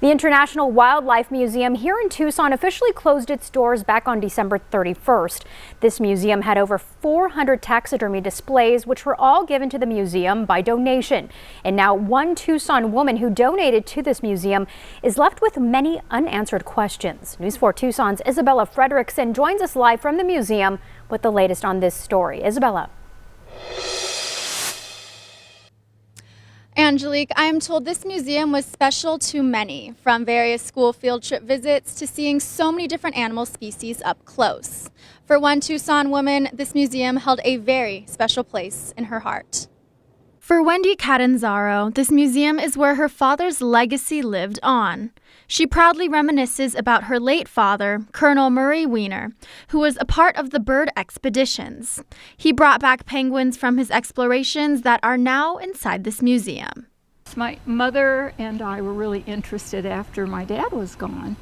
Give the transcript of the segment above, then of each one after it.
The International Wildlife Museum here in Tucson officially closed its doors back on December 31st. This museum had over 400 taxidermy displays, which were all given to the museum by donation. And now one Tucson woman who donated to this museum is left with many unanswered questions. News 4 Tucson's Isabella Fredrickson joins us live from the museum with the latest on this story. Isabella. Angelique, I am told this museum was special to many, from various school field trip visits to seeing so many different animal species up close. For one Tucson woman, this museum held a very special place in her heart. For Wendy Catanzaro, this museum is where her father's legacy lived on. She proudly reminisces about her late father, Colonel Murray Weiner, who was a part of the bird expeditions. He brought back penguins from his explorations that are now inside this museum. My mother and I were really interested after my dad was gone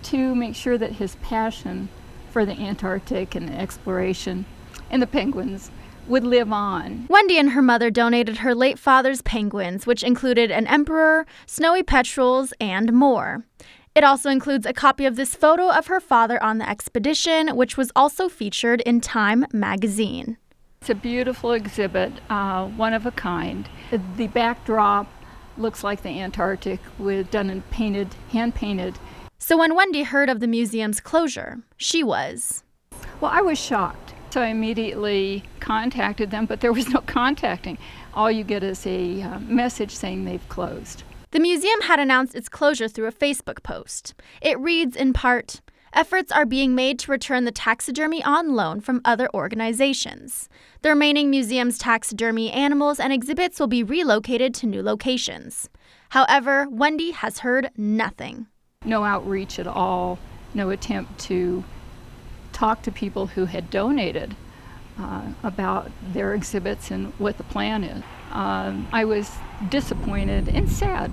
to make sure that his passion for the Antarctic and exploration and the penguins would live on. Wendy and her mother donated her late father's penguins, which included an emperor, snowy petrels, and more. It also includes a copy of this photo of her father on the expedition, which was also featured in Time magazine. It's a beautiful exhibit, one of a kind. The backdrop looks like the Antarctic, done in hand-painted. So when Wendy heard of the museum's closure, she was... Well, I was shocked. So I immediately contacted them, but there was no contacting. All you get is a message saying they've closed. The museum had announced its closure through a Facebook post. It reads in part, "Efforts are being made to return the taxidermy on loan from other organizations. The remaining museum's taxidermy animals and exhibits will be relocated to new locations." However, Wendy has heard nothing. No outreach at all, no attempt to talk to people who had donated about their exhibits and what the plan is. I was disappointed and sad.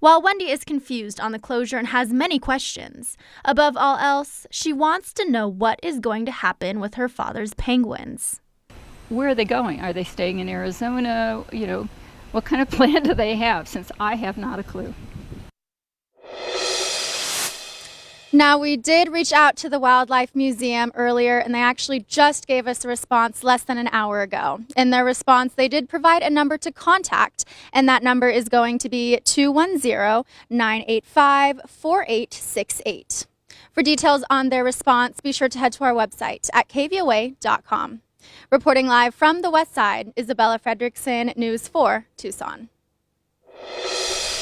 While Wendy is confused on the closure and has many questions, above all else, she wants to know what is going to happen with her father's penguins. Where are they going? Are they staying in Arizona? You know, what kind of plan do they have? Since I have not a clue. Now, we did reach out to the Wildlife Museum earlier, and they actually just gave us a response less than an hour ago. In their response, they did provide a number to contact, and that number is going to be 210-985-4868. For details on their response, be sure to head to our website at KVOA.com. Reporting live from the West Side, Isabella Fredrickson, News 4 Tucson.